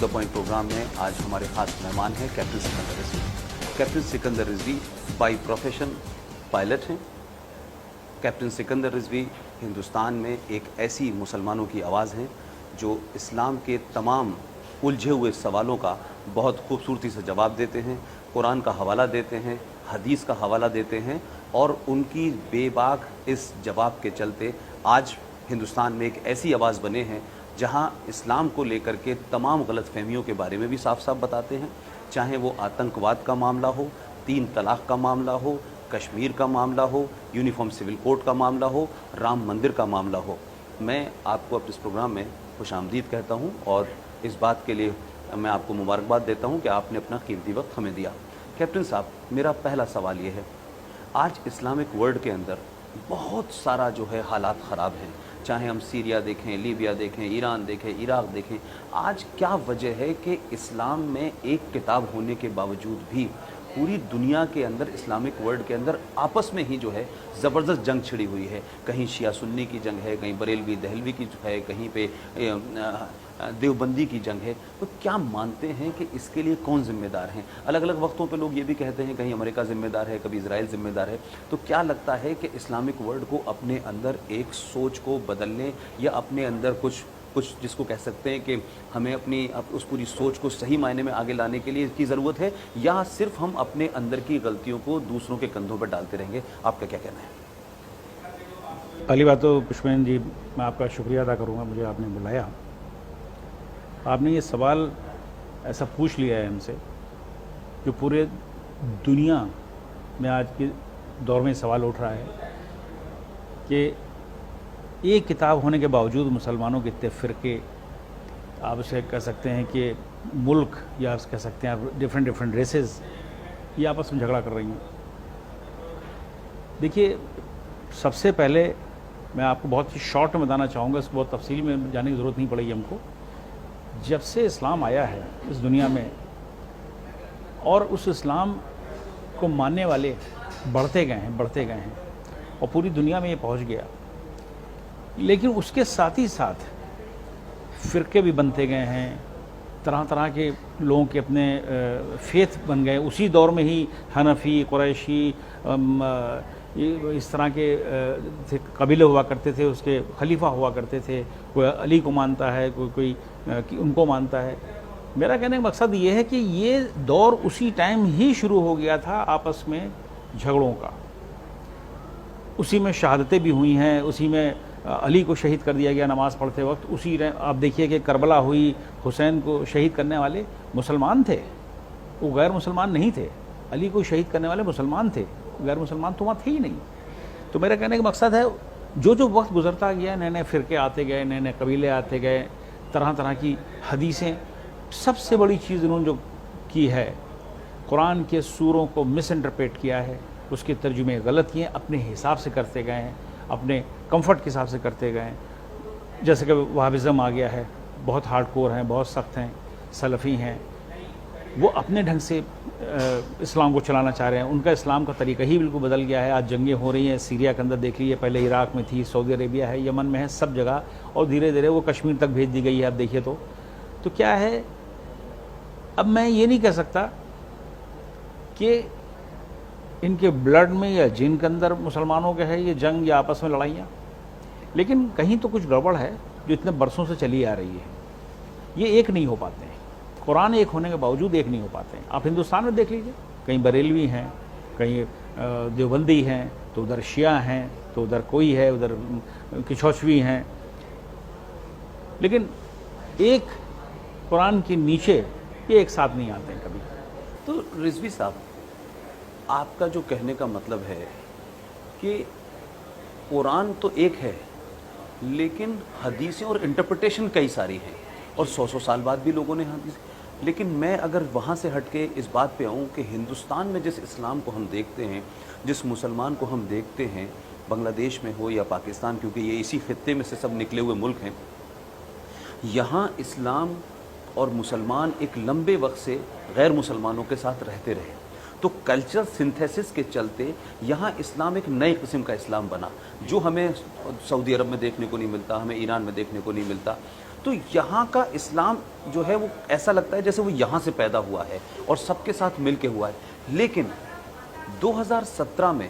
The point programme में आज हमारे खास मेहमान हैं captain Sikandar Rizvi. Captain Sikandar Rizvi by profession pilot हैं। कैप्टन सिकंदर रिजवी हिंदुस्तान में एक ऐसी मुसलमानों की आवाज़ हैं जो इस्लाम के तमाम उलझे हुए सवालों का बहुत खूबसूरती से जवाब देते हैं, कुरान का हवाला देते हैं, हदीस का हवाला देते हैं और उनकी बेबाक इस जवाब के चलते आज हिंदुस्तान में एक ऐसी आवाज़ बने हैं जहां इस्लाम को लेकर के तमाम गलतफहमियों के बारे में भी साफ साफ बताते हैं, चाहे वो आतंकवाद का मामला हो, 3 तलाक का मामला हो, कश्मीर का मामला हो, यूनिफॉर्म सिविल कोड का मामला हो, राम मंदिर का मामला हो। मैं आपको अपने इस प्रोग्राम में खुशामदीद कहता हूं और इस बात के लिए मैं आपको मुबारकबाद देता हूं कि आपने अपना कीमती वक्त हमें दिया। कैप्टन साहब, मेरा पहला सवाल ये है, आज इस्लामिक वर्ल्ड के अंदर बहुत सारा जो है हालात ख़राब हैं, चाहे हम सीरिया देखें, लीबिया देखें, ईरान देखें, इराक़ देखें। आज क्या वजह है कि इस्लाम में एक किताब होने के बावजूद भी पूरी दुनिया के अंदर इस्लामिक वर्ल्ड के अंदर आपस में ही जो है ज़बरदस्त जंग छिड़ी हुई है? कहीं शिया सुन्नी की जंग है, कहीं बरेलवी दहलवी की है, कहीं पे देवबंदी की जंग है। तो क्या मानते हैं कि इसके लिए कौन जिम्मेदार हैं? अलग अलग वक्तों पे लोग ये भी कहते हैं कहीं अमेरिका ज़िम्मेदार है, कभी इजराइल ज़िम्मेदार है। तो क्या लगता है कि इस्लामिक वर्ल्ड को अपने अंदर एक सोच को बदलने या अपने अंदर कुछ जिसको कह सकते हैं कि हमें अपनी उस पूरी सोच को सही मायने में आगे लाने के लिए की ज़रूरत है, या सिर्फ हम अपने अंदर की गलतियों को दूसरों के कंधों पर डालते रहेंगे? आपका क्या कहना है? पहली बात तो पुष्पेंद्र जी, मैं आपका शुक्रिया अदा करूँगा, मुझे आपने बुलाया। आपने ये सवाल ऐसा पूछ लिया है हमसे जो पूरे दुनिया में आज के दौर में सवाल उठ रहा है कि एक किताब होने के बावजूद मुसलमानों के इतने फ़िरके, आप उसे कह सकते हैं कि मुल्क, या कह सकते हैं आप डिफरेंट रेसेस, ये आपस में झगड़ा कर रही हैं। देखिए, सबसे पहले मैं आपको बहुत ही शॉर्ट में बताना चाहूँगा, इसको बहुत तफसील में जाने की ज़रूरत नहीं पड़ेगी हमको। जब से इस्लाम आया है इस दुनिया में और उस इस्लाम को मानने वाले बढ़ते गए हैं और पूरी दुनिया में ये पहुँच गया, लेकिन उसके साथ ही साथ फ़िरके भी बनते गए हैं, तरह तरह के लोगों के अपने फेथ बन गए। उसी दौर में ही हनफी, कुरैशी, इस तरह के कबीले हुआ करते थे, उसके खलीफा हुआ करते थे। कोई अली को मानता है, कोई उनको मानता है। मेरा कहने का मकसद ये है कि ये दौर उसी टाइम ही शुरू हो गया था आपस में झगड़ों का। उसी में शहादतें भी हुई हैं, उसी में अली को शहीद कर दिया गया नमाज़ पढ़ते वक्त। उसी आप देखिए कि करबला हुई, हुसैन को शहीद करने वाले मुसलमान थे, वो गैर मुसलमान नहीं थे। अली को शहीद करने वाले मुसलमान थे, गैर मुसलमान तो वहाँ थे ही नहीं। तो मेरा कहने का मकसद है, जो वक्त गुजरता गया, नए नए फ़िरके आते गए, नए नए कबीले आते गए, तरह तरह की हदीसें। सबसे बड़ी चीज़ इन्होंने जो की है, कुरान के सूरों को मिस इंटरप्रेट किया है, उसके तर्जुमे गलत किए, अपने हिसाब से करते गए हैं, अपने कंफर्ट के हिसाब से करते गए हैं। जैसे कि वहाबिज़म आ गया है, बहुत हार्डकोर हैं, बहुत सख्त हैं, सलफ़ी हैं, वो अपने ढंग से इस्लाम को चलाना चाह रहे हैं। उनका इस्लाम का तरीका ही बिल्कुल बदल गया है। आज जंगें हो रही हैं, सीरिया के अंदर देख लीजिए, पहले इराक़ में थी, सऊदी अरेबिया है, यमन में है, सब जगह, और धीरे धीरे वो कश्मीर तक भेज दी गई है। आप देखिए तो क्या है, अब मैं ये नहीं कह सकता कि इनके ब्लड में या जिन के अंदर मुसलमानों के है ये जंग या आपस में लड़ाइयाँ, लेकिन कहीं तो कुछ गड़बड़ है जो इतने बरसों से चली आ रही है। ये एक नहीं हो पाते हैं, कुरान एक होने के बावजूद एक नहीं हो पाते हैं। आप हिंदुस्तान में देख लीजिए, कहीं बरेलवी हैं, कहीं देवबंदी हैं, तो उधर शिया हैं, तो उधर कोई है, उधर किशोचवी हैं, लेकिन एक कुरान के नीचे ये एक साथ नहीं आते हैं कभी। तो रिजवी साहब, आपका जो कहने का मतलब है कि कुरान तो एक है, लेकिन हदीसें और इंटरप्रिटेशन कई सारी हैं, और 100 साल बाद भी लोगों ने हदीस। लेकिन मैं अगर वहाँ से हट के इस बात पे आऊँ कि हिंदुस्तान में जिस इस्लाम को हम देखते हैं, जिस मुसलमान को हम देखते हैं, बांग्लादेश में हो या पाकिस्तान, क्योंकि ये इसी खित्ते में से सब निकले हुए मुल्क हैं, यहाँ इस्लाम और मुसलमान एक लंबे वक्त से गैर मुसलमानों के साथ रहते रहे। तो कल्चरल सिंथेसिस के चलते यहाँ इस्लाम एक नए किस्म का इस्लाम बना, जो हमें सऊदी अरब में देखने को नहीं मिलता, हमें ईरान में देखने को नहीं मिलता। तो यहाँ का इस्लाम जो है वो ऐसा लगता है जैसे वो यहाँ से पैदा हुआ है और सबके साथ मिल के हुआ है। लेकिन 2017 में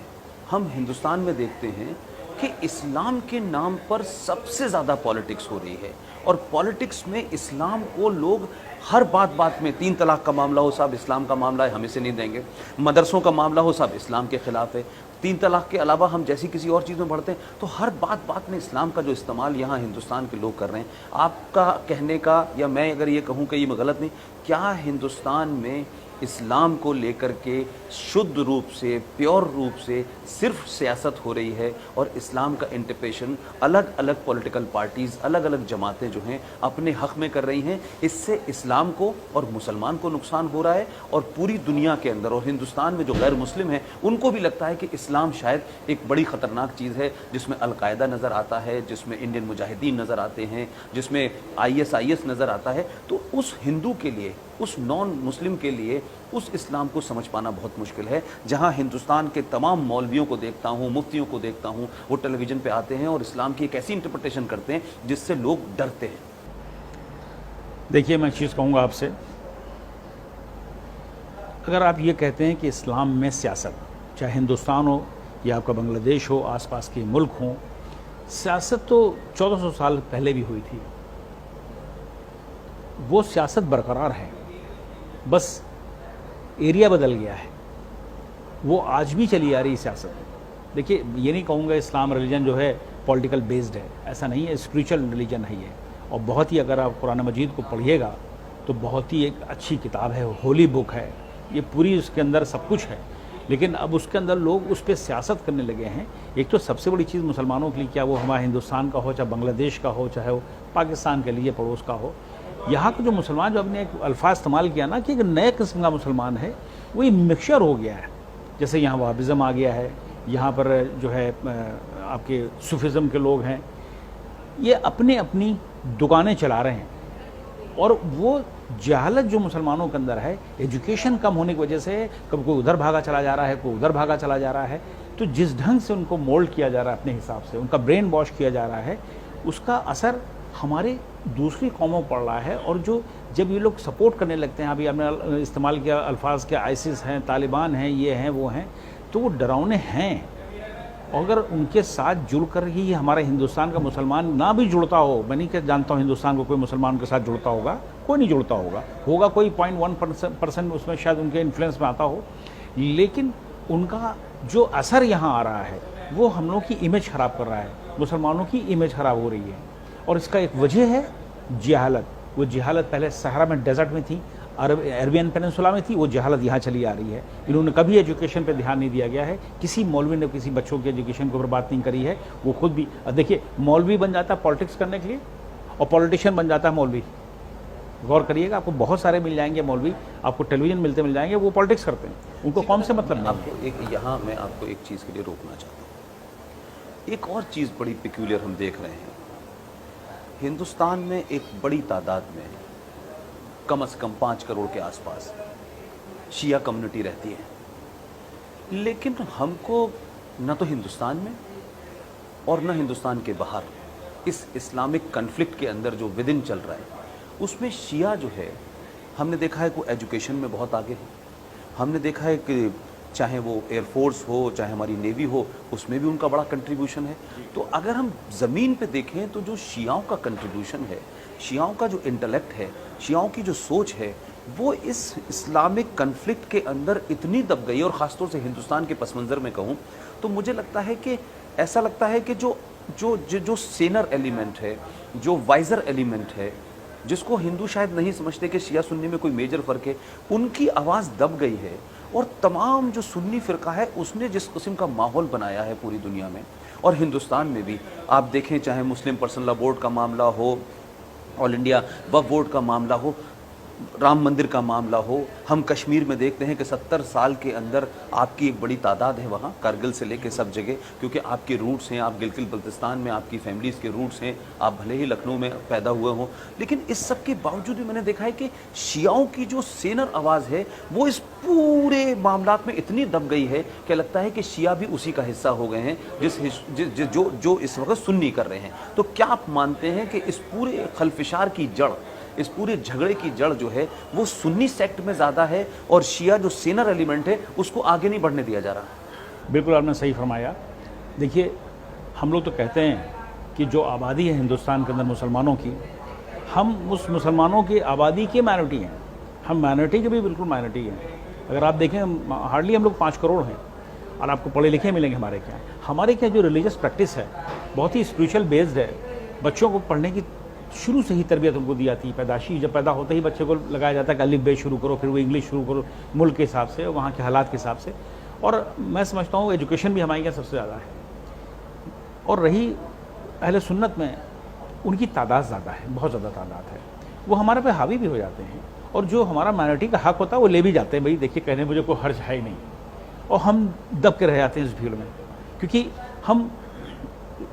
हम हिंदुस्तान में देखते हैं कि इस्लाम के नाम पर सबसे ज़्यादा पॉलिटिक्स हो रही है, और पॉलिटिक्स में इस्लाम को लोग हर बात में, 3 तलाक का मामला हो साहब इस्लाम का मामला है, हम इसे नहीं देंगे, मदरसों का मामला हो साहब इस्लाम के ख़िलाफ़ है, 3 तलाक के अलावा हम जैसी किसी और चीज़ में बढ़ते हैं तो हर बात में इस्लाम का जो इस्तेमाल यहाँ हिंदुस्तान के लोग कर रहे हैं। आपका कहने का, या मैं अगर ये कहूँ कि ये गलत नहीं, क्या हिंदुस्तान में इस्लाम को लेकर के शुद्ध रूप से, प्योर रूप से सिर्फ सियासत हो रही है, और इस्लाम का इंटरप्रिटेशन अलग अलग पॉलिटिकल पार्टीज़, अलग अलग जमातें जो हैं अपने हक़ में कर रही हैं। इससे इस्लाम को और मुसलमान को नुकसान हो रहा है, और पूरी दुनिया के अंदर और हिंदुस्तान में जो गैर मुस्लिम हैं उनको भी लगता है कि इस्लाम शायद एक बड़ी ख़तरनाक चीज़ है, जिसमें अलकायदा नज़र आता है, जिसमें इंडियन मुजाहिदीन नज़र आते हैं, जिसमें ISIS नज़र आता है। तो उस हिंदू के लिए, उस नॉन मुस्लिम के लिए उस इस्लाम को समझ पाना बहुत मुश्किल है। जहां हिंदुस्तान के तमाम मौलवियों को देखता हूं, मुफ्तियों को देखता हूं, वो टेलीविज़न पे आते हैं और इस्लाम की एक ऐसी इंटरप्रिटेशन करते हैं जिससे लोग डरते हैं। देखिए, मैं एक चीज़ कहूँगा आपसे, अगर आप ये कहते हैं कि इस्लाम में सियासत, चाहे हिंदुस्तान हो या आपका बांग्लादेश हो, आसपास के मुल्क हों, सियासत तो 1400 साल पहले भी हुई थी, वो सियासत बरकरार है, बस एरिया बदल गया है, वो आज भी चली आ रही सियासत। देखिए, ये नहीं कहूँगा इस्लाम रिलीजन जो है पॉलिटिकल बेस्ड है, ऐसा नहीं है, स्पिरिचुअल रिलीजन है ये, और बहुत ही, अगर आप कुरान मजीद को पढ़िएगा तो बहुत ही एक अच्छी किताब है, होली बुक है, ये पूरी उसके अंदर सब कुछ है। लेकिन अब उसके अंदर लोग उस पर सियासत करने लगे हैं। एक तो सबसे बड़ी चीज़ मुसलमानों के लिए, क्या वो हमारे हिंदुस्तान का हो, चाहे बांग्लादेश का हो, चाहे वो पाकिस्तान के लिए पड़ोस का हो, यहाँ के जो मुसलमान, जो आपने एक अल्फाज इस्तेमाल किया ना कि एक नए किस्म का मुसलमान है, वही मिक्सचर हो गया है। जैसे यहाँ वहाबिज़म आ गया है, यहाँ पर जो है आपके सूफिज़म के लोग हैं, ये अपनी अपनी दुकानें चला रहे हैं, और वो जहालत जो मुसलमानों के अंदर है, एजुकेशन कम होने की वजह से कभी कोई उधर भागा चला जा रहा है, कोई उधर भागा चला जा रहा है। तो जिस ढंग से उनको मोल्ड किया जा रहा है, अपने हिसाब से उनका ब्रेन वॉश किया जा रहा है, उसका असर हमारे दूसरी कौमों पड़ रहा है। और जो जब ये लोग सपोर्ट करने लगते हैं, अभी आपने इस्तेमाल किया अल्फाज के, ISIS हैं, तालिबान हैं, ये हैं, वो हैं, तो वो डरावने हैं। अगर उनके साथ जुड़कर ही हमारा हिंदुस्तान का मुसलमान ना भी जुड़ता हो, मैं नहीं जानता हूँ हिंदुस्तान को कोई मुसलमान के साथ जुड़ता होगा, कोई नहीं जुड़ता होगा कोई 0.1% उसमें शायद उनके इन्फ्लुएंस में आता हो, लेकिन उनका जो असर यहाँ आ रहा है वो हम लोग की इमेज ख़राब कर रहा है, मुसलमानों की इमेज ख़राब हो रही है। और इसका एक वजह है जहालत। वो जहालत पहले सहारा में, डेजर्ट में थी, अरबियन पेनिनसुला में थी, वो जहालत यहाँ चली आ रही है। इन्होंने कभी एजुकेशन पे ध्यान नहीं दिया गया है, किसी मौलवी ने किसी बच्चों की एजुकेशन के ऊपर बात नहीं करी है। वो खुद भी, देखिए, मौलवी बन जाता है पॉलिटिक्स करने के लिए, और पॉलिटिशियन बन जाता है मौलवी। गौर करिएगा, आपको बहुत सारे मिल जाएंगे मौलवी, आपको टेलीविजन मिल जाएंगे, वो पॉलिटिक्स करते हैं, उनको कौन से मतलब नहीं। आपको एक यहाँ मैं आपको एक चीज़ के लिए रोकना चाहता हूँ। एक और चीज़ बड़ी पिक्यूलियर हम देख रहे हैं, हिंदुस्तान में एक बड़ी तादाद में, कम से कम 5 करोड़ के आसपास शिया कम्युनिटी रहती है। लेकिन हमको न तो हिंदुस्तान में और न हिंदुस्तान के बाहर, इस इस्लामिक कन्फ्लिक्ट के अंदर जो विदिन चल रहा है, उसमें शिया जो है, हमने देखा है कि एजुकेशन में बहुत आगे है। हमने देखा है कि चाहे वो एयरफोर्स हो, चाहे हमारी नेवी हो, उसमें भी उनका बड़ा कंट्रीब्यूशन है। तो अगर हम ज़मीन पे देखें तो जो शियाओं का कंट्रीब्यूशन है, शियाओं का जो इंटेलेक्ट है, शियाओं की जो सोच है, वो इस इस्लामिक कन्फ्लिक्ट के अंदर इतनी दब गई। और ख़ासतौर से हिंदुस्तान के पस मंज़र में कहूँ तो मुझे लगता है कि ऐसा लगता है कि जो सेनर एलिमेंट है, जो वाइज़र एलिमेंट है, जिसको हिंदू शायद नहीं समझते कि शिया सुन्नी में कोई मेजर फ़र्क है, उनकी आवाज़ दब गई है। और तमाम जो सुन्नी फ़िरका है, उसने जिस किस्म का माहौल बनाया है पूरी दुनिया में और हिंदुस्तान में भी, आप देखें, चाहे मुस्लिम पर्सनल लॉ बोर्ड का मामला हो, ऑल इंडिया वक्फ बोर्ड का मामला हो, राम मंदिर का मामला हो, हम कश्मीर में देखते हैं कि 70 साल के अंदर आपकी एक बड़ी तादाद है वहाँ, कारगिल से लेके सब जगह, क्योंकि आपके रूट्स हैं, आप गिलगित बल्तिस्तान में आपकी फैमिलीज़ के रूट्स हैं, आप भले ही लखनऊ में पैदा हुए हों, लेकिन इस सब के बावजूद भी मैंने देखा है कि शियाओं की जो सेनर आवाज़ है वो इस पूरे मामलात में इतनी दब गई है कि लगता है कि शिया भी उसी का हिस्सा हो गए हैं जो इस वक्त सुन्नी कर रहे हैं। तो क्या आप मानते हैं कि इस पूरे खलफिशार की जड़, इस पूरे झगड़े की जड़ जो है वो सुन्नी सेक्ट में ज़्यादा है और शिया जो सेनर एलिमेंट है उसको आगे नहीं बढ़ने दिया जा रहा? बिल्कुल आपने सही फरमाया। देखिए, हम लोग तो कहते हैं कि जो आबादी है हिंदुस्तान के अंदर मुसलमानों की, हम उस मुसलमानों की आबादी के माइनॉरिटी हैं, हम माइनॉरिटी के भी बिल्कुल माइनॉरिटी हैं। अगर आप देखें, हार्डली हम लोग 5 करोड़ हैं और आपको पढ़े लिखे मिलेंगे हमारे क्या जो रिलीजियस प्रैक्टिस है बहुत ही स्पिरिचुअल बेस्ड है। बच्चों को पढ़ने की शुरू से ही तरबियत उनको दी जाती है। पैदाशी जब पैदा होते ही बच्चे को लगाया जाता है कि अलिफ बे शुरू करो, फिर वो इंग्लिश शुरू करो मुल्क के हिसाब से, वहाँ के हालात के हिसाब से। और मैं समझता हूँ एजुकेशन भी हमारे यहाँ सबसे ज़्यादा है। और रही अहले सुन्नत में, उनकी तादाद ज़्यादा है, बहुत ज़्यादा तादाद है, वो हमारे पे हावी भी हो जाते हैं और जो हमारा माइनॉरिटी का हक होता है वो ले भी जाते हैं। भाई देखिए, कहने मुझे कोई हर्ज है ही नहीं, और हम दब के रह जाते हैं इस भीड़ में, क्योंकि हम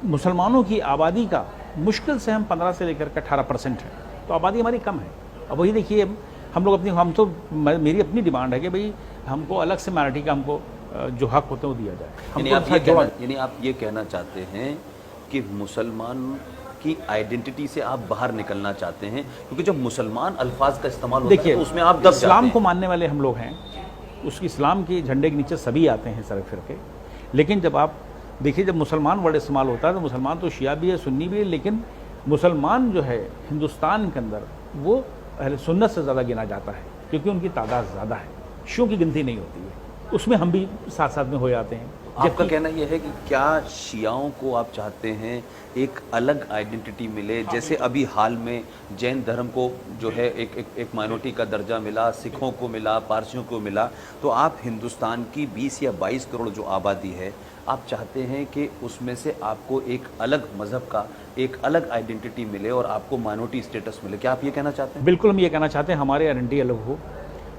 मुसलमानों की आबादी का मुश्किल से हम 15 से लेकर के 18% है, तो आबादी हमारी कम है। अब वही देखिए, हम लोग मेरी अपनी डिमांड है कि भाई हमको अलग से माइनॉरिटी का हमको जो हक होते हैं वो दिया जाए। यानी आप ये कहना चाहते हैं कि मुसलमान की आइडेंटिटी से आप बाहर निकलना चाहते हैं, क्योंकि जब मुसलमान अल्फाज का इस्तेमाल होता है तो उसमें आप दब इस्लाम को मानने वाले हम लोग हैं, उस इस्लाम के झंडे के नीचे सभी आते हैं सड़क फिर के। लेकिन जब आप देखिए, जब मुसलमान वर्ड इस्तेमाल होता है तो मुसलमान तो शिया भी है, सुन्नी भी है, लेकिन मुसलमान जो है हिंदुस्तान के अंदर वो अहले सुन्नत से ज़्यादा गिना जाता है, क्योंकि उनकी तादाद ज़्यादा है, शियों की गिनती नहीं होती है, उसमें हम भी साथ साथ में हो जाते हैं। आपका कहना यह है कि क्या शियाओं को आप चाहते हैं एक अलग आइडेंटिटी मिले, जैसे अभी हाल में जैन धर्म को जो है एक माइनॉरिटी का दर्जा मिला, सिखों को मिला, पारसियों को मिला, तो आप हिंदुस्तान की 20 या 22 करोड़ जो आबादी है, आप चाहते हैं कि उसमें से आपको एक अलग मज़हब का एक अलग आइडेंटिटी मिले और आपको माइनॉरिटी स्टेटस मिले? क्या आप ये कहना चाहते हैं? बिल्कुल, हम ये कहना चाहते हैं हमारी आइडेंटिटी अलग हो,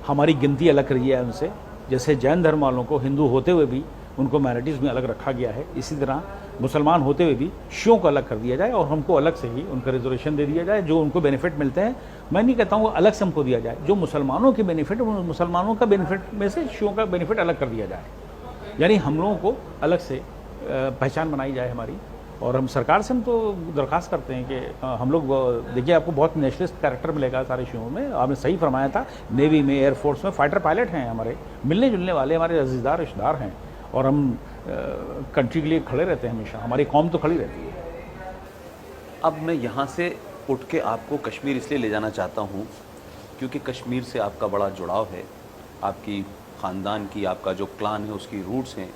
हमारी गिनती अलग रही है उनसे। जैसे जैन धर्म वालों को हिंदू होते हुए भी उनको माइनॉरिटीज़ में अलग रखा गया है, इसी तरह मुसलमान होते हुए भी शियों को अलग कर दिया जाए और हमको अलग से ही उनका रिजर्वेशन दे दिया जाए। जो उनको बेनिफिट मिलते हैं, मैं नहीं कहता हूँ वो अलग से हमको दिया जाए, जो मुसलमानों के बेनिफिट, मुसलमानों का बेनिफिट में से शियों का बेनिफिट अलग कर दिया जाए, यानी हम लोगों को अलग से पहचान बनाई जाए हमारी। और हम सरकार से हम तो दरख्वास्त करते हैं कि हम लोग देखिए, आपको बहुत नेशनलिस्ट कैरेक्टर मिलेगा सारे शोयों में। आपने सही फरमाया था, नेवी में, एयरफोर्स में फाइटर पायलट हैं हमारे, मिलने जुलने वाले हमारे अजीज़दार रिश्तेदार हैं, और हम कंट्री के लिए खड़े रहते हैं हमेशा, हमारी कौम तो खड़ी रहती है। अब मैं यहाँ से उठ के आपको कश्मीर इसलिए ले जाना चाहता हूँ क्योंकि कश्मीर से आपका बड़ा जुड़ाव है, आपकी ख़ानदान की, आपका जो क्लान है उसकी रूट्स हैं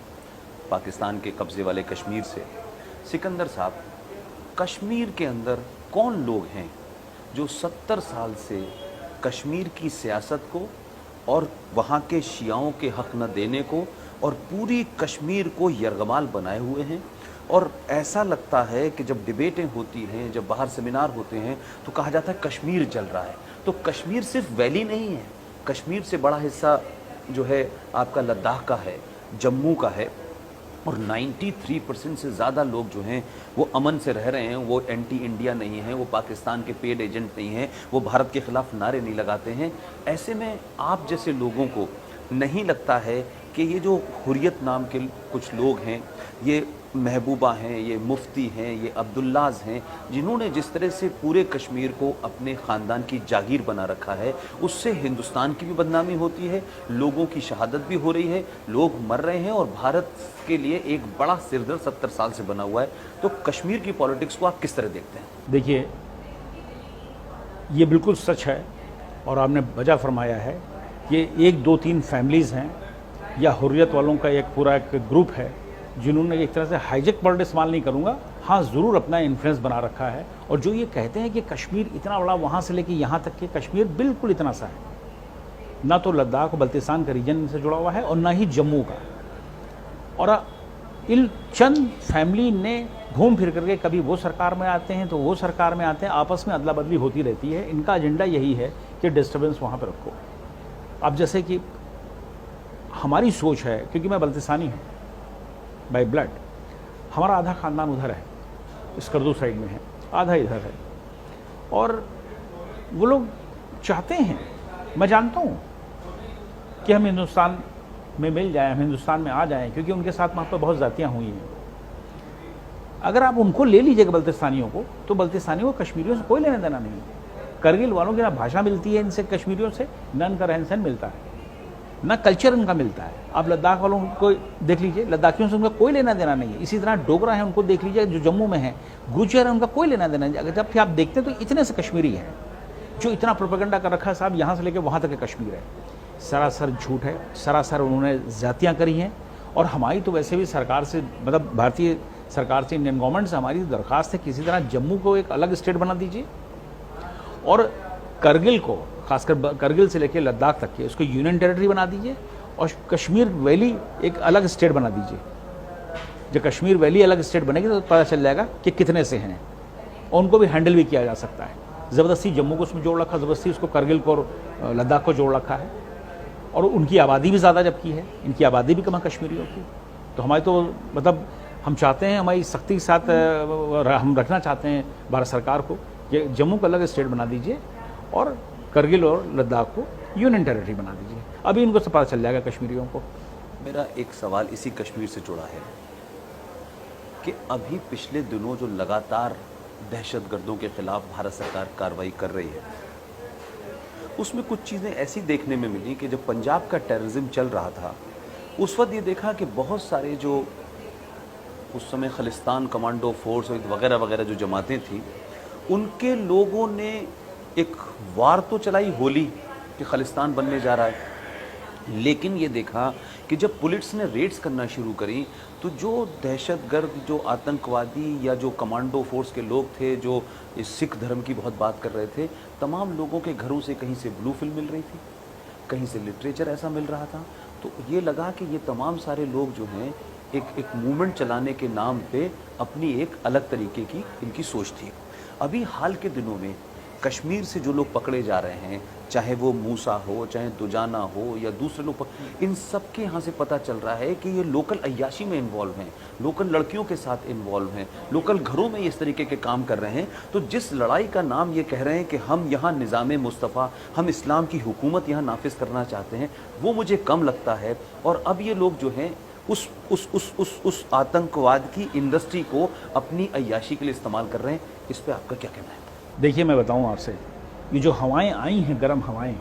पाकिस्तान के कब्ज़े वाले कश्मीर से। सिकंदर साहब, कश्मीर के अंदर कौन लोग हैं जो 70 साल से कश्मीर की सियासत को और वहाँ के शियाओं के हक़ न देने को और पूरी कश्मीर को यरगमाल बनाए हुए हैं? और ऐसा लगता है कि जब डिबेटें होती हैं, जब बाहर सेमिनार होते हैं, तो कहा जाता है कश्मीर जल रहा है। तो कश्मीर सिर्फ वैली नहीं है, कश्मीर से बड़ा हिस्सा जो है आपका लद्दाख का है, जम्मू का है, और 93% से ज़्यादा लोग जो हैं वो अमन से रह रहे हैं, वो एंटी इंडिया नहीं हैं, वो पाकिस्तान के पेड एजेंट नहीं हैं, वो भारत के ख़िलाफ़ नारे नहीं लगाते हैं। ऐसे में आप जैसे लोगों को नहीं लगता है कि ये जो हुर्रियत नाम के कुछ लोग हैं, ये महबूबा हैं, ये मुफ्ती हैं, ये अब्दुल्लाज हैं, जिन्होंने जिस तरह से पूरे कश्मीर को अपने ख़ानदान की जागीर बना रखा है, उससे हिंदुस्तान की भी बदनामी होती है, लोगों की शहादत भी हो रही है, लोग मर रहे हैं, और भारत के लिए एक बड़ा सिरदर्द 70 साल से बना हुआ है। तो कश्मीर की पॉलिटिक्स को आप किस तरह देखते हैं? देखिए, ये बिल्कुल सच है और आपने वजह फरमाया है कि 1, 2, 3 फैमिलीज़ हैं या हुर्रियत वालों का एक पूरा एक ग्रुप है जिन्होंने एक तरह से हाईजेक वर्ड इस्तेमाल नहीं करूँगा, हाँ ज़रूर अपना इन्फ्लुएंस बना रखा है। और जो ये कहते हैं कि कश्मीर इतना बड़ा, वहाँ से लेके यहाँ तक कि कश्मीर बिल्कुल इतना सा है, ना तो लद्दाख और बल्तिस्तान का रीजन से जुड़ा हुआ है और ना ही जम्मू का। और इन चंद फैमिली ने घूम फिर करके कभी वो सरकार में आते हैं तो वो सरकार में आते हैं, आपस में अदला बदली होती रहती है। इनका एजेंडा यही है कि डिस्टर्बेंस वहाँ पर रखो। अब जैसे कि हमारी सोच है, क्योंकि मैं बल्तिस्तानी हूँ बाय ब्लड, हमारा आधा ख़ानदान उधर है, स्कर्दू साइड में है, आधा इधर है, और वो लोग चाहते हैं, मैं जानता हूँ कि हम हिंदुस्तान में मिल जाएं, हम हिंदुस्तान में आ जाएं, क्योंकि उनके साथ वहाँ पर बहुत ज़ातियाँ हुई हैं। अगर आप उनको ले लीजिएगा बल्तिस्तानियों को, तो बल्तिस्तानियों को कश्मीरियों से कोई लेना देना नहीं है। करगिल वालों की ना भाषा मिलती है इनसे कश्मीरियों से, ना इनका रहन सहन मिलता है, ना कल्चर उनका मिलता है। आप लद्दाख वालों को देख लीजिए, लद्दाखियों से उनका कोई लेना देना नहीं है। इसी तरह डोगरा है, उनको देख लीजिए जो जम्मू में है, गुर्जर है, उनका कोई लेना देना नहीं। अगर जब फिर आप देखते हैं तो इतने से कश्मीरी हैं जो इतना प्रोपेगेंडा कर रखा है साहब, यहाँ से लेकर वहाँ तक कश्मीर है। सरासर झूठ है, सरासर उन्होंने जातियाँ करी हैं। और हमारी तो वैसे भी सरकार से, मतलब भारतीय सरकार से, इंडियन गवर्नमेंट से हमारी दरख्वास्त है किसी तरह जम्मू को एक अलग स्टेट बना दीजिए, और करगिल को, खासकर करगिल से लेकर लद्दाख तक के, उसको यूनियन टेरिटरी बना दीजिए, और कश्मीर वैली एक अलग स्टेट बना दीजिए। जब कश्मीर वैली अलग स्टेट बनेगी तो पता चल जाएगा कि कितने से हैं, और उनको भी हैंडल भी किया जा सकता है। ज़बरदस्ती जम्मू को उसमें जोड़ रखा, ज़बरदस्ती उसको करगिल को और लद्दाख को जोड़ रखा है, और उनकी आबादी भी ज़्यादा जबकि है, इनकी आबादी भी कम है कश्मीरियों की। तो हमारी तो मतलब हम चाहते हैं, हमारी सख्ती के साथ हम रखना चाहते हैं भारत सरकार को कि जम्मू को अलग स्टेट बना दीजिए और करगिल और लद्दाख को यूनियन टेरिटरी बना दीजिए। अभी इनको से पता चल जाएगा कश्मीरियों को। मेरा एक सवाल इसी कश्मीर से जुड़ा है कि अभी पिछले दिनों जो लगातार दहशतगर्दों के खिलाफ भारत सरकार कार्रवाई कर रही है, उसमें कुछ चीज़ें ऐसी देखने में मिली कि जब पंजाब का टेररिज्म चल रहा था उस वक्त ये देखा कि बहुत सारे जो उस समय खालिस्तान कमांडो फोर्स वगैरह वगैरह जो जमातें थी, उनके लोगों ने एक वार तो चलाई होली कि खालिस्तान बनने जा रहा है, लेकिन ये देखा कि जब पुलिस ने रेड्स करना शुरू करी तो जो दहशतगर्द, जो आतंकवादी या जो कमांडो फोर्स के लोग थे जो इस सिख धर्म की बहुत बात कर रहे थे, तमाम लोगों के घरों से कहीं से ब्लू फिल्म मिल रही थी, कहीं से लिटरेचर ऐसा मिल रहा था। तो ये लगा कि ये तमाम सारे लोग जो हैं एक मूवमेंट चलाने के नाम पे अपनी एक अलग तरीके की इनकी सोच थी। अभी हाल के दिनों में कश्मीर से जो लोग पकड़े जा रहे हैं, चाहे वो मूसा हो, चाहे दुजाना हो या दूसरे लोग, इन सब के यहाँ से पता चल रहा है कि ये लोकल अय्याशी में इन्वॉल्व हैं, लोकल लड़कियों के साथ इन्वॉल्व हैं, लोकल घरों में इस तरीके के काम कर रहे हैं। तो जिस लड़ाई का नाम ये कह रहे हैं कि हम यहाँ निज़ाम मुस्तफ़ा, हम इस्लाम की हुकूमत यहाँ नाफिज करना चाहते हैं, वो मुझे कम लगता है। और अब ये लोग जो हैं उस आतंकवाद की इंडस्ट्री को अपनी अय्याशी के लिए इस्तेमाल कर रहे हैं। इस पर आपका क्या कहना है? देखिए, मैं बताऊं आपसे, ये जो हवाएं आई हैं, गर्म हवाएं,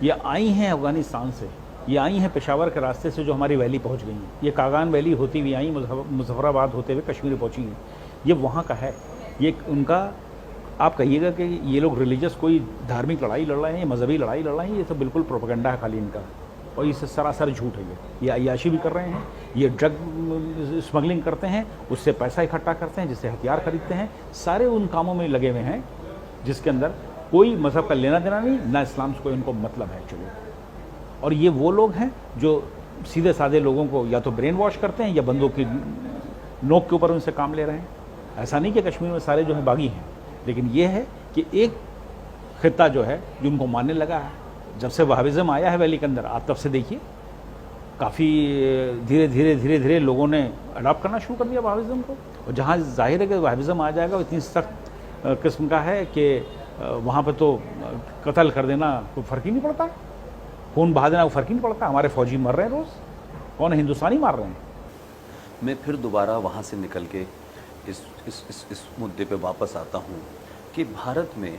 ये आई हैं अफ़गानिस्तान से, ये आई हैं पेशावर के रास्ते से जो हमारी वैली पहुंच गई हैं। ये कागान वैली होती हुई आई, मुजफ्फराबाद होते हुए कश्मीर पहुंची हैं। ये वहाँ का है, ये उनका, आप कहिएगा कि ये लोग रिलीजियस कोई धार्मिक लड़ाई लड़ रहे हैं, मजहबी लड़ाई लड़ रहे हैं, ये सब बिल्कुल प्रोपेगेंडा है खाली इनका, और ये सरासर झूठ है। ये अय्याशी भी कर रहे हैं, ये ड्रग स्मगलिंग करते हैं, उससे पैसा इकट्ठा करते हैं, जिससे हथियार खरीदते हैं, सारे उन कामों में लगे हुए हैं जिसके अंदर कोई मज़हब का लेना देना नहीं, ना इस्लाम से कोई उनको मतलब है एक्चुअली। और ये वो लोग हैं जो सीधे साधे लोगों को या तो ब्रेन वॉश करते हैं या बंदूक की नोक के ऊपर उनसे काम ले रहे हैं। ऐसा नहीं कि कश्मीर में सारे जो हैं बागी हैं, लेकिन ये है कि एक खित्ता जो है जो उनको मानने लगा है। जब से वहाबिज़म आया है वैली के अंदर, आप तब से देखिए काफ़ी धीरे धीरे लोगों ने अडॉप्ट करना शुरू कर दिया वहाबिज़म को। और जहाँ जाहिर है कि वहाबिज़म आ जाएगा, इतनी सख्त किस्म का है कि वहाँ पर तो कत्ल कर देना कोई फ़र्क ही नहीं पड़ता, खून बहा देना कोई फ़र्क ही नहीं पड़ता। हमारे फ़ौजी मर रहे हैं रोज़, कौन हिंदुस्तानी मार रहे हैं। मैं फिर दोबारा वहाँ से निकल के इस मुद्दे पे वापस आता हूँ कि भारत में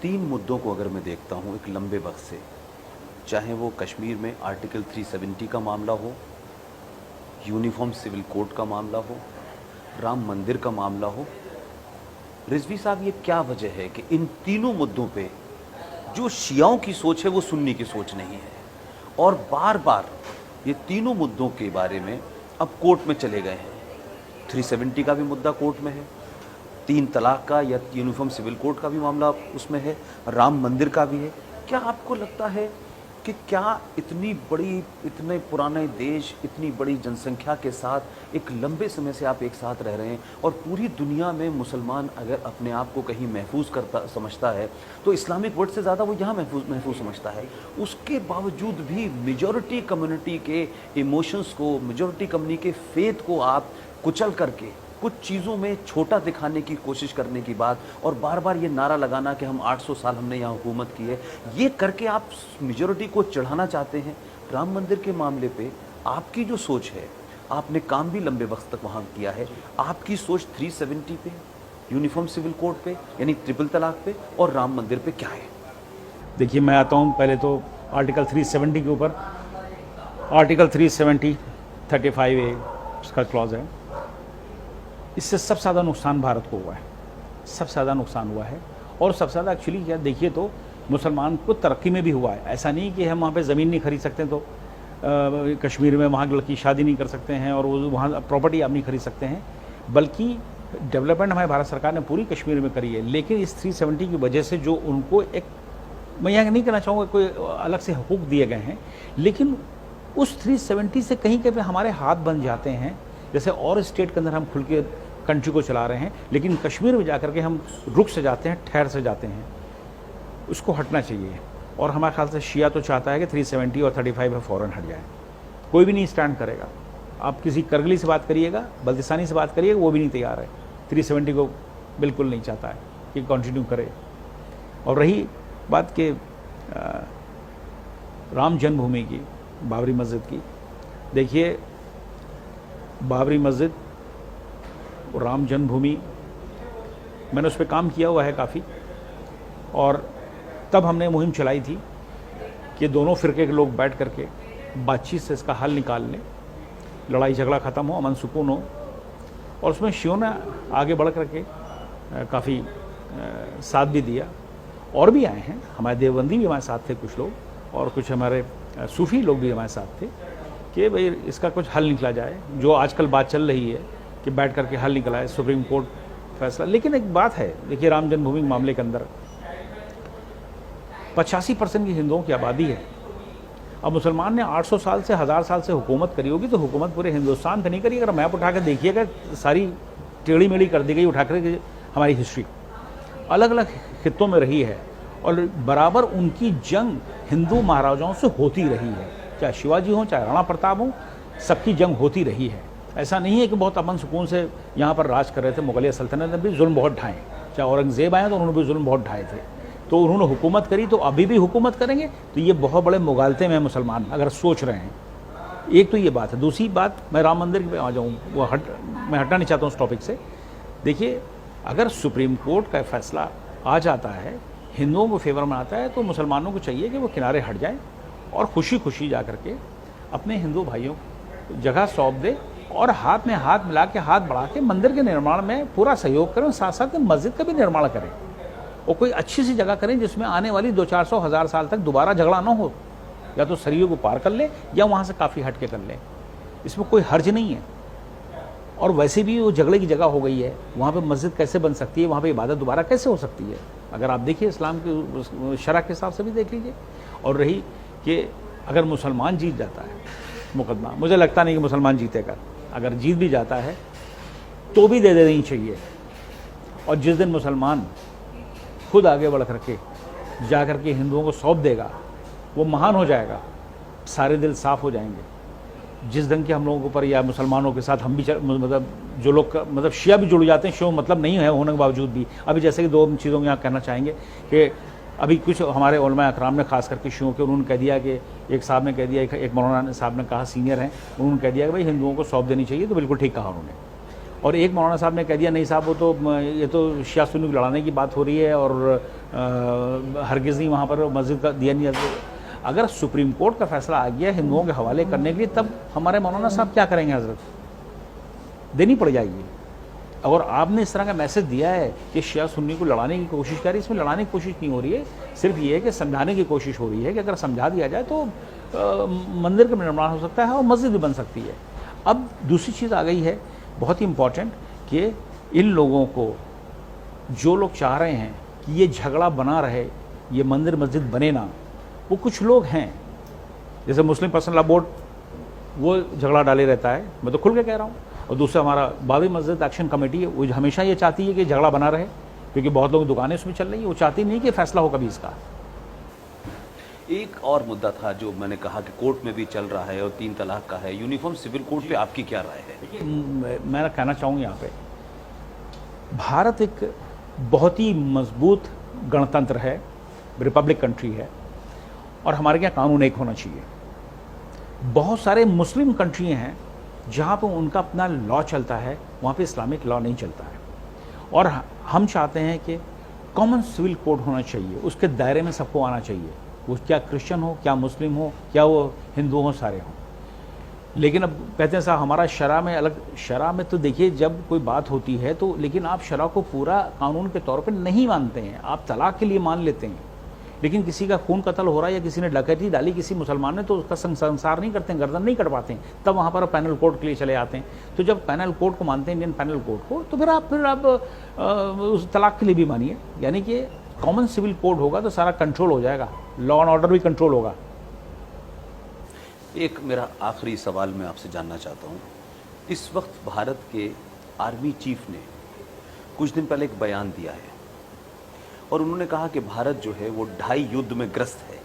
3 मुद्दों को अगर मैं देखता हूँ एक लंबे वक्त से, चाहे वो कश्मीर में आर्टिकल 370 का मामला हो, यूनिफॉर्म सिविल कोड का मामला हो, राम मंदिर का मामला हो। रिजवी साहब, ये क्या वजह है कि इन तीनों मुद्दों पे जो शियाओं की सोच है वो सुन्नी की सोच नहीं है, और बार बार ये तीनों मुद्दों के बारे में अब कोर्ट में चले गए हैं। 370 का भी मुद्दा कोर्ट में है, 3 तलाक का या यूनिफॉर्म सिविल कोड का भी मामला उसमें है, राम मंदिर का भी है। क्या आपको लगता है कि क्या इतने पुराने देश, इतनी बड़ी जनसंख्या के साथ एक लंबे समय से आप एक साथ रह रहे हैं और पूरी दुनिया में मुसलमान अगर अपने आप को कहीं महफूज समझता है तो इस्लामिक वर्ल्ड से ज़्यादा वो यहाँ महफूज समझता है। उसके बावजूद भी मेजॉरिटी कम्युनिटी के इमोशंस को, मेजॉरिटी कम्युनिटी के फेथ को आप कुचल करके कुछ चीज़ों में छोटा दिखाने की कोशिश करने की बात और बार बार ये नारा लगाना कि हम 800 साल हमने यहाँ हुकूमत की है, ये करके आप मेजॉरिटी को चढ़ाना चाहते हैं। राम मंदिर के मामले पे आपकी जो सोच है, आपने काम भी लंबे वक्त तक वहाँ किया है, आपकी सोच 370 पे, यूनिफॉर्म सिविल कोड पे यानी ट्रिपल तलाक पे और राम मंदिर पे क्या है? देखिए, मैं आता हूँ पहले तो आर्टिकल 370 के ऊपर। आर्टिकल 370 35A उसका क्लॉज है। इससे सबसे ज़्यादा नुकसान भारत को हुआ है, सबसे ज़्यादा नुकसान हुआ है। और सबसे ज़्यादा एक्चुअली क्या देखिए तो मुसलमान को तरक्की में भी हुआ है। ऐसा नहीं कि हम वहाँ पे ज़मीन नहीं खरीद सकते तो कश्मीर में वहाँ की लड़की शादी नहीं कर सकते हैं और वो वहाँ प्रॉपर्टी आप नहीं खरीद सकते हैं, बल्कि डेवलपमेंट हमारी भारत सरकार ने पूरी कश्मीर में करी है। लेकिन इस 370 की वजह से जो उनको एक, मैं यहाँ नहीं कहना चाहूँगा कोई अलग से हकूक़ दिए गए हैं, लेकिन उस 370 से कहीं कहीं हमारे हाथ बन जाते हैं। जैसे और स्टेट के अंदर हम खुल के कंट्री को चला रहे हैं, लेकिन कश्मीर में जाकर के हम रुक से जाते हैं, ठहर से जाते हैं। उसको हटना चाहिए। और हमारे ख्याल से शिया तो चाहता है कि 370 और 35 है फ़ौरन हट जाए। कोई भी नहीं स्टैंड करेगा। आप किसी करगिली से बात करिएगा, बल्तिस्तानी से बात करिएगा, वो भी नहीं तैयार है, 370 को बिल्कुल नहीं चाहता है कि कंटिन्यू करे। और रही बात के राम जन्मभूमि की, बाबरी मस्जिद की, देखिए बाबरी मस्जिद और राम जन्मभूमि, मैंने उस पर काम किया हुआ है काफ़ी। और तब हमने मुहिम चलाई थी कि दोनों फ़िरके के लोग बैठ करके बातचीत से इसका हल निकाल लें, लड़ाई झगड़ा ख़त्म हो, अमन सुकून हो। और उसमें शियों ने आगे बढ़ करके काफ़ी साथ भी दिया। और भी आए हैं, हमारे देवबंदी भी हमारे साथ थे कुछ लोग, और कुछ हमारे सूफ़ी लोग भी हमारे साथ थे कि भाई इसका कुछ हल निकला जाए। जो आजकल बात चल रही है कि बैठ करके हल निकला है, सुप्रीम कोर्ट फैसला। लेकिन एक बात है, देखिए राम जन्मभूमि मामले के अंदर 85% की हिंदुओं की आबादी है। अब मुसलमान ने 800 साल से 1000 साल से हुकूमत करी होगी, तो हुकूमत पूरे हिंदुस्तान पे नहीं करी। अगर मैप उठा कर देखिएगा, सारी टेढ़ी मेढ़ी कर दी गई उठा कर हमारी हिस्ट्री, अलग अलग खित्तों में रही है। और बराबर उनकी जंग हिंदू महाराजाओं से होती रही है, चाहे शिवाजी हों चाहे राणा प्रताप हों, सबकी जंग होती रही है। ऐसा नहीं है कि बहुत अमन सुकून से यहाँ पर राज कर रहे थे। मुगलिया सल्तनत ने भी जुल्म बहुत ढाए, चाहे औरंगजेब आए तो उन्होंने भी जुल्म बहुत ढाए थे। तो उन्होंने हुकूमत करी, तो अभी भी हुकूमत करेंगे। तो ये बहुत बड़े मुगालते में मुसलमान अगर सोच रहे हैं। एक तो ये बात है। दूसरी बात, मैं राम मंदिर पे आ जाऊँ, मैं हटना नहीं चाहता हूँ उस टॉपिक से। देखिए, अगर सुप्रीम कोर्ट का फैसला आ जाता है, हिंदुओं को फेवर में आता है, तो मुसलमानों को चाहिए कि वो किनारे हट जाएं और खुशी खुशी जा करके अपने हिंदू भाइयों को जगह सौंप दे और हाथ में हाथ मिला के, हाथ बढ़ा के मंदिर के निर्माण में पूरा सहयोग करें। साथ साथ मस्जिद का भी निर्माण करें और कोई अच्छी सी जगह करें जिसमें आने वाली 200-400 हज़ार साल तक दोबारा झगड़ा ना हो। या तो सरयू को पार कर ले या वहाँ से काफ़ी हट के कर ले, इसमें कोई हर्ज नहीं है। और वैसे भी वो झगड़े की जगह हो गई है, वहाँ पे मस्जिद कैसे बन सकती है, वहाँ पे इबादत दोबारा कैसे हो सकती है? अगर आप देखिए इस्लाम के शरह के हिसाब से भी देख लीजिए। और रही कि अगर मुसलमान जीत जाता है मुकदमा, मुझे लगता नहीं कि मुसलमान जीतेगा। अगर जीत भी जाता है तो भी दे देनी चाहिए। और जिस दिन मुसलमान खुद आगे बढ़ करके जा करके हिंदुओं को सौंप देगा, वो महान हो जाएगा, सारे दिल साफ़ हो जाएंगे। जिस ढंग के हम लोगों के ऊपर या मुसलमानों के साथ हम भी मतलब जो लोग मतलब शिया भी जुड़ जाते हैं, शिया मतलब नहीं है होने के बावजूद भी। अभी जैसे कि दो चीज़ों में यहाँ कहना चाहेंगे कि अभी कुछ हमारे उलमा अकराम ने खास करके शियों के, उन्होंने कह दिया कि एक साहब ने कह दिया, एक मौलाना साहब ने कहा, सीनियर हैं, उन्होंने कह दिया कि भाई हिंदुओं को सौंप देनी चाहिए। तो बिल्कुल ठीक कहा उन्होंने। और एक मौलाना साहब ने कह दिया, नहीं साहब, वो तो ये तो शिया सुन्नी को लड़ाने की बात हो रही है और हरगिज़ नहीं वहाँ पर मस्जिद का दिया नहीं। अगर सुप्रीम कोर्ट का फैसला आ गया हिंदुओं के हवाले करने के लिए, तब हमारे मौलाना साहब क्या करेंगे? हजरत देनी पड़ जाएगी। और आपने इस तरह का मैसेज दिया है कि शिया सुन्नी को लड़ाने की कोशिश कर रही है, इसमें लड़ाने की कोशिश नहीं हो रही है, सिर्फ ये है कि समझाने की कोशिश हो रही है कि अगर समझा दिया जाए तो मंदिर का निर्माण हो सकता है और मस्जिद भी बन सकती है। अब दूसरी चीज़ आ गई है बहुत ही इम्पॉर्टेंट कि इन लोगों को, जो लोग चाह रहे हैं कि ये झगड़ा बना रहे, ये मंदिर मस्जिद बने ना, वो कुछ लोग हैं जैसे मुस्लिम पर्सनल लॉ बोर्ड वो झगड़ा डाले रहता है, मैं तो खुल के कह रहा हूँ। और दूसरा हमारा बाबरी मस्जिद एक्शन कमेटी है, वो हमेशा ये चाहती है कि झगड़ा बना रहे, क्योंकि बहुत लोग दुकानें उसमें चल रही है, वो चाहती नहीं कि फैसला हो कभी इसका। एक और मुद्दा था जो मैंने कहा कि कोर्ट में भी चल रहा है और 3 तलाक का है, यूनिफॉर्म सिविल कोड पे आपकी क्या राय है? मैं कहना चाहूँगा यहाँ पे भारत एक बहुत ही मजबूत गणतंत्र है, रिपब्लिक कंट्री है, और हमारे यहाँ कानून एक होना चाहिए। बहुत सारे मुस्लिम कंट्री हैं जहाँ पे उनका अपना लॉ चलता है, वहाँ पे इस्लामिक लॉ नहीं चलता है, और हम चाहते हैं कि कॉमन सिविल कोड होना चाहिए, उसके दायरे में सबको आना चाहिए, वो क्या क्रिश्चियन हो, क्या मुस्लिम हो, क्या वो हिंदू हो, सारे हों। लेकिन अब कहते हैं साहब हमारा शरा में अलग, शरा में तो देखिए जब कोई बात होती है तो, लेकिन आप शरा को पूरा कानून के तौर पे नहीं मानते हैं, आप तलाक के लिए मान लेते हैं, लेकिन किसी का खून कत्ल हो रहा है या किसी ने डकैती डाली किसी मुसलमान ने, तो उसका संसार नहीं करते हैं, गर्दन नहीं कट पाते हैं, तब वहाँ पर पैनल कोड के लिए चले आते हैं। तो जब पैनल कोड को मानते हैं, इंडियन पैनल कोड को, तो फिर आप उस तलाक के लिए भी मानिए। यानी कि कॉमन सिविल कोड होगा तो सारा कंट्रोल हो जाएगा, लॉ एंड ऑर्डर भी कंट्रोल होगा। एक मेरा आखिरी सवाल मैं आपसे जानना चाहता हूँ, इस वक्त भारत के आर्मी चीफ ने कुछ दिन पहले एक बयान दिया है और उन्होंने कहा कि भारत जो है वो 2.5 युद्ध में ग्रस्त है,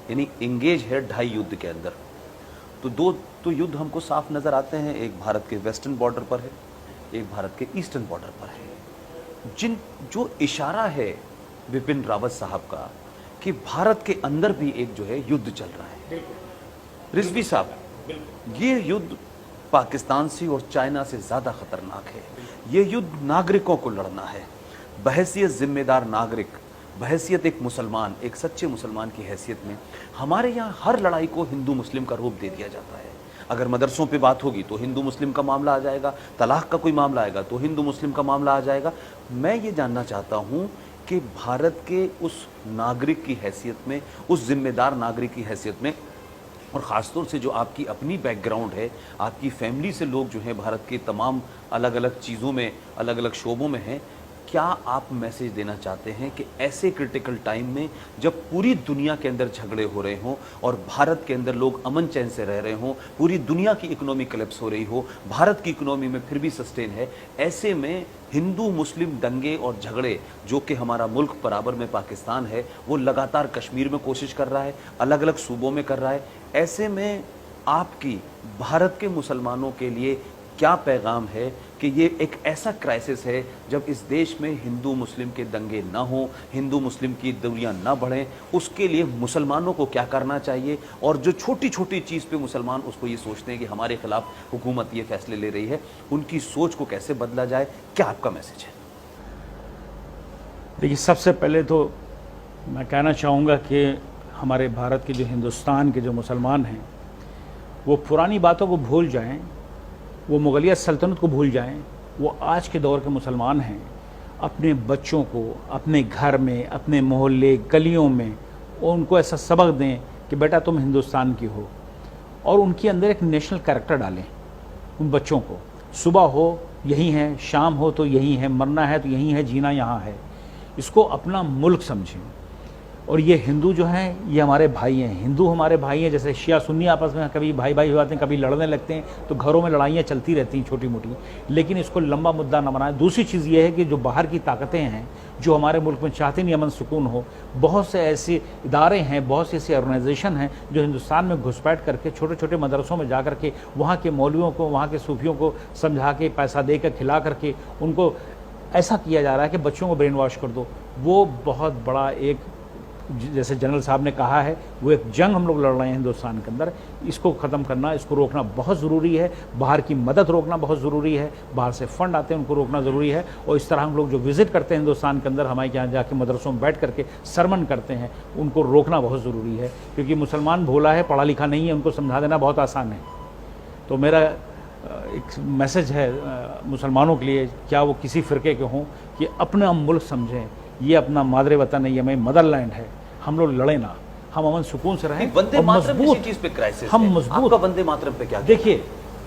यानी इंगेज है 2.5 युद्ध के अंदर। तो 2 युद्ध हमको साफ नज़र आते हैं, एक भारत के वेस्टर्न बॉर्डर पर है, एक भारत के ईस्टर्न बॉर्डर पर है। जो इशारा है विपिन रावत साहब का कि भारत के अंदर भी एक जो है युद्ध चल रहा है। रिजवी साहब, ये युद्ध पाकिस्तान से और चाइना से ज़्यादा खतरनाक है। ये युद्ध नागरिकों को लड़ना है, बहैसियत जिम्मेदार नागरिक, बहैसियत एक मुसलमान, एक सच्चे मुसलमान की हैसियत में। हमारे यहाँ हर लड़ाई को हिंदू मुस्लिम का रूप दे दिया जाता है। अगर मदरसों पे बात होगी तो हिंदू मुस्लिम का मामला आ जाएगा, तलाक का कोई मामला आएगा तो हिंदू मुस्लिम का मामला आ जाएगा। मैं ये जानना चाहता हूँ कि भारत के उस नागरिक की हैसियत में, उस जिम्मेदार नागरिक की हैसियत में, और ख़ासतौर से जो आपकी अपनी बैकग्राउंड है, आपकी फैमिली से लोग जो हैं भारत के तमाम अलग अलग चीज़ों में, अलग अलग शोबों में हैं, क्या आप मैसेज देना चाहते हैं कि ऐसे क्रिटिकल टाइम में जब पूरी दुनिया के अंदर झगड़े हो रहे हों और भारत के अंदर लोग अमन चैन से रह रहे हों, पूरी दुनिया की इकोनॉमी कोलैप्स हो रही हो, भारत की इकोनॉमी में फिर भी सस्टेन है, ऐसे में हिंदू मुस्लिम दंगे और झगड़े जो कि हमारा मुल्क बराबर में पाकिस्तान है वो लगातार कश्मीर में कोशिश कर रहा है, अलग अलग सूबों में कर रहा है, ऐसे में आपकी भारत के मुसलमानों के लिए क्या पैगाम है कि ये एक ऐसा क्राइसिस है जब इस देश में हिंदू मुस्लिम के दंगे ना हो, हिंदू मुस्लिम की दूरियां ना बढ़ें, उसके लिए मुसलमानों को क्या करना चाहिए? और जो छोटी छोटी चीज़ पे मुसलमान उसको ये सोचते हैं कि हमारे खिलाफ हुकूमत ये फैसले ले रही है, उनकी सोच को कैसे बदला जाए, क्या आपका मैसेज है? देखिए, सबसे पहले तो मैं कहना चाहूँगा कि हमारे भारत के जो हिंदुस्तान के जो मुसलमान हैं वो पुरानी बातों को भूल जाएं, वो मुगलिया सल्तनत को भूल जाएं, वो आज के दौर के मुसलमान हैं। अपने बच्चों को अपने घर में, अपने मोहल्ले गलियों में उनको ऐसा सबक दें कि बेटा तुम हिंदुस्तान की हो, और उनके अंदर एक नेशनल कैरेक्टर डालें। उन बच्चों को सुबह हो यही है, शाम हो तो यही है, मरना है तो यही है, जीना यहाँ है। इसको अपना मुल्क समझें। और ये हिंदू जो हैं ये हमारे भाई हैं, हिंदू हमारे भाई हैं। जैसे शिया सुन्नी आपस में कभी भाई भाई हो जाते हैं, कभी लड़ने लगते हैं, तो घरों में लड़ाइयाँ चलती रहती हैं छोटी मोटी, लेकिन इसको लंबा मुद्दा न बनाएं। दूसरी चीज़ ये है कि जो बाहर की ताकतें हैं जो हमारे मुल्क में चाहते नहीं अमन सुकून हो, बहुत से ऐसे इदारे हैं, बहुत सी ऐसी ऑर्गेनाइजेशन हैं जो हिंदुस्तान में घुसपैठ करके छोटे छोटे मदरसों में जा करके वहाँ के मौलवियों को, वहाँ के सूफियों को समझा के, पैसा दे कर, खिला करके उनको ऐसा किया जा रहा है कि बच्चों को ब्रेन वॉश कर दो। वो बहुत बड़ा एक, जैसे जनरल साहब ने कहा है, वो एक जंग हम लोग लड़ रहे हैं हिंदुस्तान के अंदर। इसको ख़त्म करना, इसको रोकना बहुत ज़रूरी है। बाहर की मदद रोकना बहुत ज़रूरी है, बाहर से फंड आते हैं उनको रोकना ज़रूरी है। और इस तरह हम लोग जो विज़िट करते हैं हिंदुस्तान के अंदर, हमारे यहाँ जाके मदरसों में बैठ करके सरमन करते हैं, उनको रोकना बहुत ज़रूरी है। क्योंकि मुसलमान भोला है, पढ़ा लिखा नहीं है, उनको समझा देना बहुत आसान है। तो मेरा एक मैसेज है मुसलमानों के लिए, क्या वो किसी फ़िरके के हों, कि अपना मुल्क समझें, ये अपना मादरे वतन है, ये हमें मदरलैंड है। हम लोग लड़े ना, हम अमन सुकून से रहें। वंदे मातरम किसी चीज पे क्राइसिस हम है। मजबूत। आपका वंदे मातरम पे क्या? देखिए,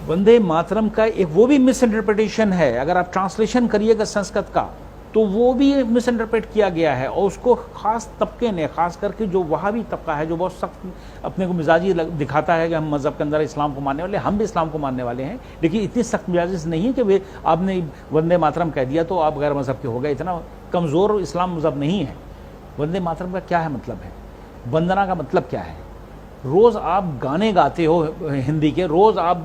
वंदे मातरम का एक वो भी मिस इंटरप्रिटेशन है। अगर आप ट्रांसलेशन करिएगा संस्कृत का, तो वो भी मिस इंटरप्रेट किया गया है और उसको ख़ास तबके ने, ख़ास करके जो वहाबी तबका है जो बहुत सख्त अपने को मिजाजी दिखाता है कि हम मज़हब के अंदर इस्लाम को मानने वाले, हम भी इस्लाम को मानने वाले हैं, लेकिन इतनी सख्त मिजाजी नहीं है कि वे आपने वंदे मातरम कह दिया तो आप गैर मज़हब के हो गए। इतना कमज़ोर इस्लाम मज़हब नहीं है। वंदे मातरम का क्या है मतलब है, वंदना का मतलब क्या है? रोज़ आप गाने गाते हो हिंदी के, रोज़ आप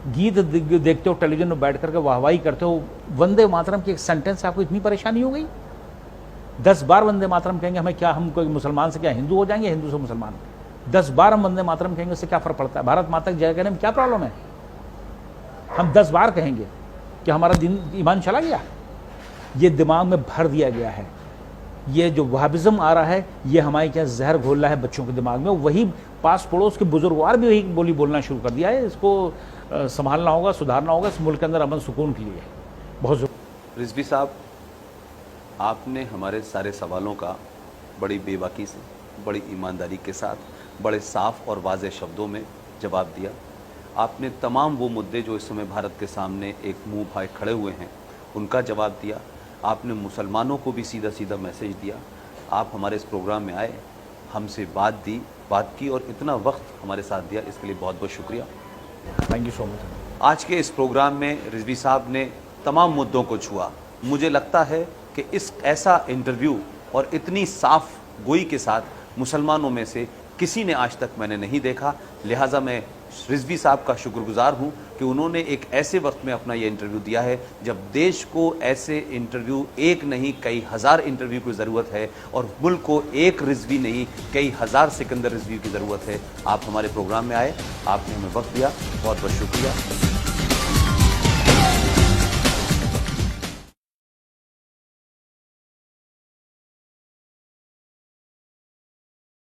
गीत देखते हो टेलीविजन में बैठ करके वाहवाही करते हो, वंदे मातरम की एक सेंटेंस से आपको इतनी परेशानी हो गई? 10 बार वंदे मातरम कहेंगे हमें क्या, हम कोई मुसलमान से क्या हिंदू हो जाएंगे, हिंदू से मुसलमान? 10 बार हम वंदे मातरम कहेंगे उससे क्या फ़र्क पड़ता है? भारत माता की जय कहने में क्या प्रॉब्लम है? हम 10 बार कहेंगे कि हमारा दिन ईमान चला गया? ये दिमाग में भर दिया गया है। ये जो वहाबिज़म आ रहा है ये हमारे क्या जहर घोल रहा है बच्चों के दिमाग में। वही पास पड़ोस के बुजुर्गवार भी वही बोली बोलना शुरू कर दिया है। इसको संभालना होगा, सुधारना होगा। इस मुल्क के अंदर अमन सुकून के लिए बहुत जरूरी। रिजवी साहब, आपने हमारे सारे सवालों का बड़ी बेबाकी से, बड़ी ईमानदारी के साथ, बड़े साफ और वाज़ेह शब्दों में जवाब दिया। आपने तमाम वो मुद्दे जो इस समय भारत के सामने एक मुंह भाए खड़े हुए हैं उनका जवाब दिया। आपने मुसलमानों को भी सीधा सीधा मैसेज दिया। आप हमारे इस प्रोग्राम में आए, हमसे बात की और इतना वक्त हमारे साथ दिया, इसके लिए बहुत बहुत शुक्रिया। Thank you so much. आज के इस प्रोग्राम में रिजवी साहब ने तमाम मुद्दों को छुआ। मुझे लगता है कि इस ऐसा इंटरव्यू और इतनी साफ गोई के साथ मुसलमानों में से किसी ने आज तक मैंने नहीं देखा। लिहाजा मैं रिजवी साहब का शुक्रगुजार हूं कि उन्होंने एक ऐसे वक्त में अपना ये इंटरव्यू दिया है जब देश को ऐसे इंटरव्यू एक नहीं कई हज़ार इंटरव्यू की ज़रूरत है और मुल्क को एक रिजवी नहीं कई हज़ार सिकंदर रिजवी की ज़रूरत है। आप हमारे प्रोग्राम में आए, आपने हमें वक्त दिया, बहुत बहुत शुक्रिया।